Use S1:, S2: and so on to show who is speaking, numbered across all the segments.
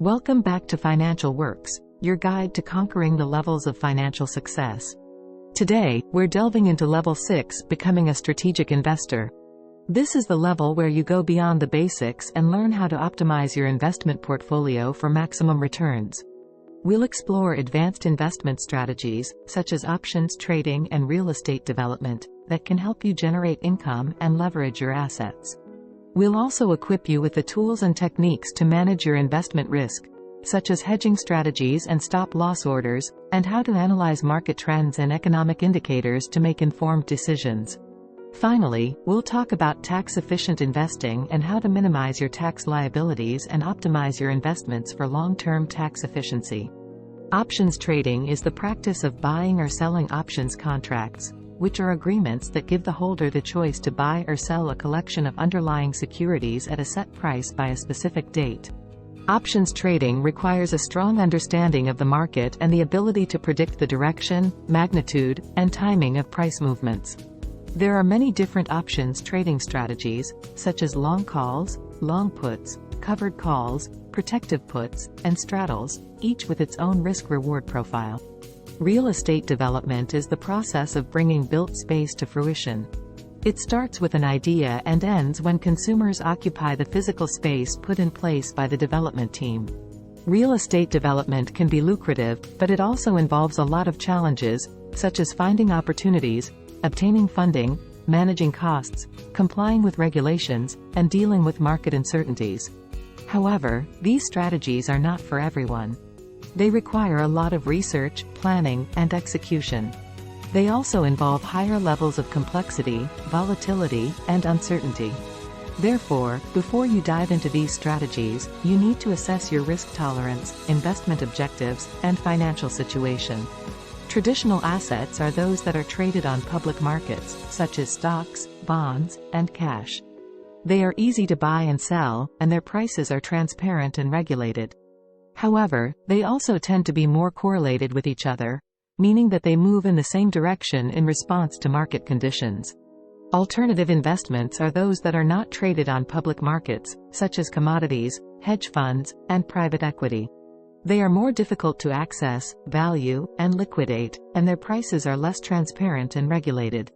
S1: Welcome back to Financial Werks, your guide to conquering the levels of financial success. Today, we're delving into level 6, becoming a strategic investor. This is the level where you go beyond the basics and learn how to optimize your investment portfolio for maximum returns. We'll explore advanced investment strategies, such as options trading and real estate development, that can help you generate income and leverage your assets. We'll also equip you with the tools and techniques to manage your investment risk, such as hedging strategies and stop-loss orders, and how to analyze market trends and economic indicators to make informed decisions. Finally, we'll talk about tax-efficient investing and how to minimize your tax liabilities and optimize your investments for long-term tax efficiency. Options trading is the practice of buying or selling options contracts, which are agreements that give the holder the choice to buy or sell a collection of underlying securities at a set price by a specific date. Options trading requires a strong understanding of the market and the ability to predict the direction, magnitude, and timing of price movements. There are many different options trading strategies, such as long calls, long puts, covered calls, protective puts, and straddles, each with its own risk-reward profile. Real estate development is the process of bringing built space to fruition. It starts with an idea and ends when consumers occupy the physical space put in place by the development team. Real estate development can be lucrative, but it also involves a lot of challenges, such as finding opportunities, obtaining funding, managing costs, complying with regulations, and dealing with market uncertainties. However, these strategies are not for everyone. They require a lot of research, planning, and execution. They also involve higher levels of complexity, volatility, and uncertainty. Therefore, before you dive into these strategies, you need to assess your risk tolerance, investment objectives, and financial situation. Traditional assets are those that are traded on public markets, such as stocks, bonds, and cash. They are easy to buy and sell, and their prices are transparent and regulated. However, they also tend to be more correlated with each other, meaning that they move in the same direction in response to market conditions. Alternative investments are those that are not traded on public markets, such as commodities, hedge funds, and private equity. They are more difficult to access, value, and liquidate, and their prices are less transparent and regulated.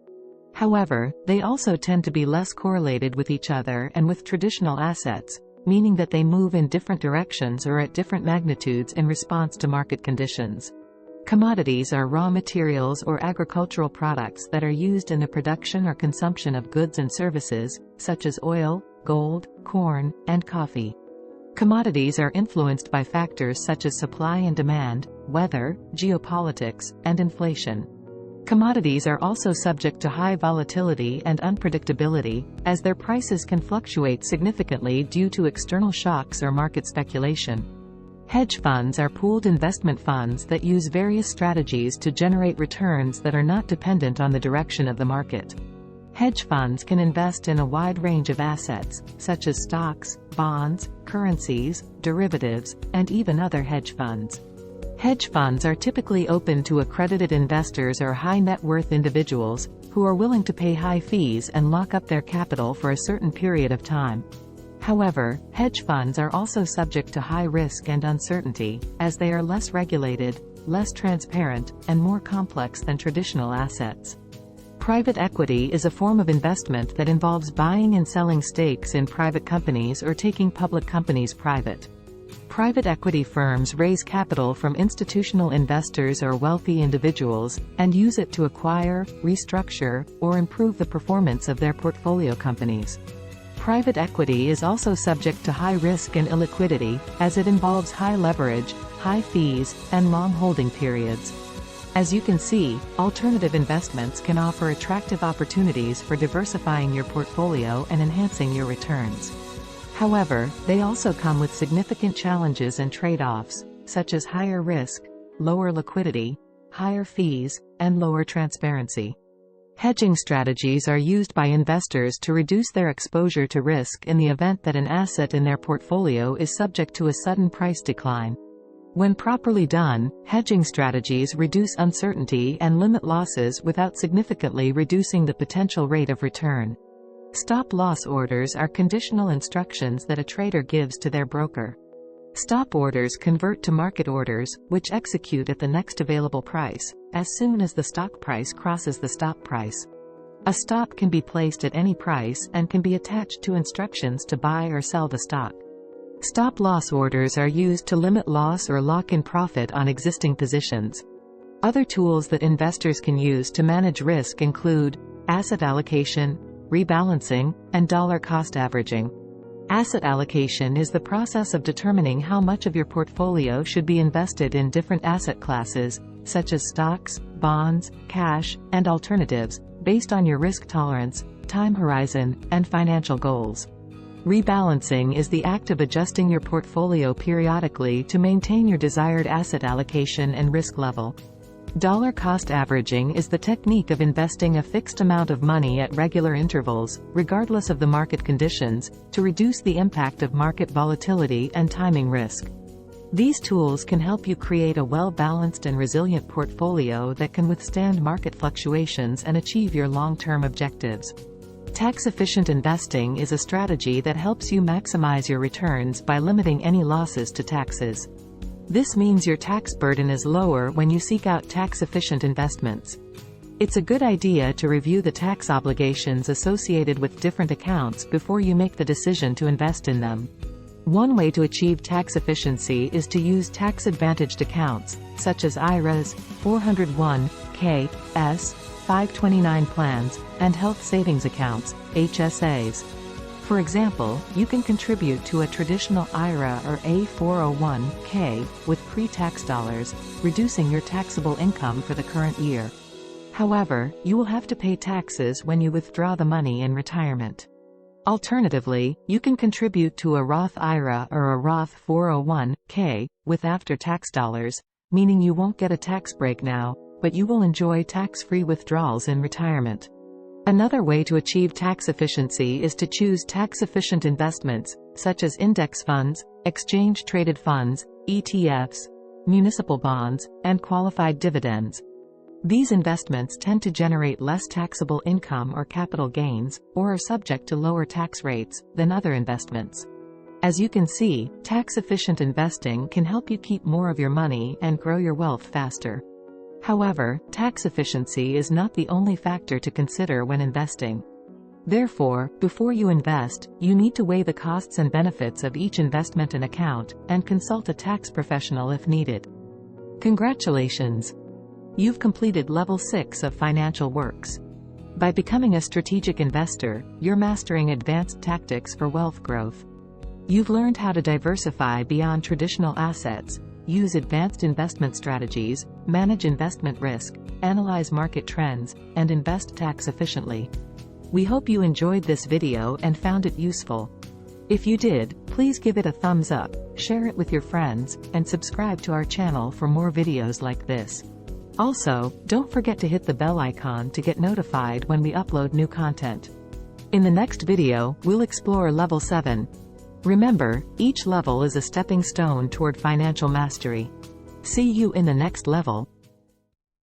S1: However, they also tend to be less correlated with each other and with traditional assets, meaning that they move in different directions or at different magnitudes in response to market conditions. Commodities are raw materials or agricultural products that are used in the production or consumption of goods and services, such as oil, gold, corn, and coffee. Commodities are influenced by factors such as supply and demand, weather, geopolitics, and inflation. Commodities are also subject to high volatility and unpredictability, as their prices can fluctuate significantly due to external shocks or market speculation. Hedge funds are pooled investment funds that use various strategies to generate returns that are not dependent on the direction of the market. Hedge funds can invest in a wide range of assets, such as stocks, bonds, currencies, derivatives, and even other hedge funds. Hedge funds are typically open to accredited investors or high-net-worth individuals, who are willing to pay high fees and lock up their capital for a certain period of time. However, hedge funds are also subject to high risk and uncertainty, as they are less regulated, less transparent, and more complex than traditional assets. Private equity is a form of investment that involves buying and selling stakes in private companies or taking public companies private. Private equity firms raise capital from institutional investors or wealthy individuals, and use it to acquire, restructure, or improve the performance of their portfolio companies. Private equity is also subject to high risk and illiquidity, as it involves high leverage, high fees, and long holding periods. As you can see, alternative investments can offer attractive opportunities for diversifying your portfolio and enhancing your returns. However, they also come with significant challenges and trade-offs, such as higher risk, lower liquidity, higher fees, and lower transparency. Hedging strategies are used by investors to reduce their exposure to risk in the event that an asset in their portfolio is subject to a sudden price decline. When properly done, hedging strategies reduce uncertainty and limit losses without significantly reducing the potential rate of return. Stop-loss orders are conditional instructions that a trader gives to their broker. Stop orders convert to market orders, which execute at the next available price, as soon as the stock price crosses the stop price. A stop can be placed at any price and can be attached to instructions to buy or sell the stock. Stop-loss orders are used to limit loss or lock in profit on existing positions. Other tools that investors can use to manage risk include asset allocation, rebalancing, and dollar cost averaging. Asset allocation is the process of determining how much of your portfolio should be invested in different asset classes, such as stocks, bonds, cash, and alternatives, based on your risk tolerance, time horizon, and financial goals. Rebalancing is the act of adjusting your portfolio periodically to maintain your desired asset allocation and risk level. Dollar cost averaging is the technique of investing a fixed amount of money at regular intervals, regardless of the market conditions, to reduce the impact of market volatility and timing risk. These tools can help you create a well-balanced and resilient portfolio that can withstand market fluctuations and achieve your long-term objectives. Tax-efficient investing is a strategy that helps you maximize your returns by limiting any losses to taxes. This means your tax burden is lower when you seek out tax-efficient investments. It's a good idea to review the tax obligations associated with different accounts before you make the decision to invest in them. One way to achieve tax efficiency is to use tax-advantaged accounts, such as IRAs, 401(k), 529 plans, and health savings accounts, HSAs. For example, you can contribute to a traditional IRA or a 401(k) with pre-tax dollars, reducing your taxable income for the current year. However, you will have to pay taxes when you withdraw the money in retirement. Alternatively, you can contribute to a Roth IRA or a Roth 401(k) with after-tax dollars, meaning you won't get a tax break now, but you will enjoy tax-free withdrawals in retirement. Another way to achieve tax efficiency is to choose tax-efficient investments, such as index funds, exchange-traded funds, ETFs, municipal bonds, and qualified dividends. These investments tend to generate less taxable income or capital gains, or are subject to lower tax rates, than other investments. As you can see, tax-efficient investing can help you keep more of your money and grow your wealth faster. However, tax efficiency is not the only factor to consider when investing. Therefore, before you invest, you need to weigh the costs and benefits of each investment and account, and consult a tax professional if needed. Congratulations! You've completed Level 6 of Financial Werks. By becoming a strategic investor, you're mastering advanced tactics for wealth growth. You've learned how to diversify beyond traditional assets, use advanced investment strategies, manage investment risk, analyze market trends, and invest tax efficiently. We hope you enjoyed this video and found it useful. If you did, please give it a thumbs up, share it with your friends, and subscribe to our channel for more videos like this. Also, don't forget to hit the bell icon to get notified when we upload new content. In the next video, we'll explore Level 7. Remember, each level is a stepping stone toward financial mastery. See you in the next level.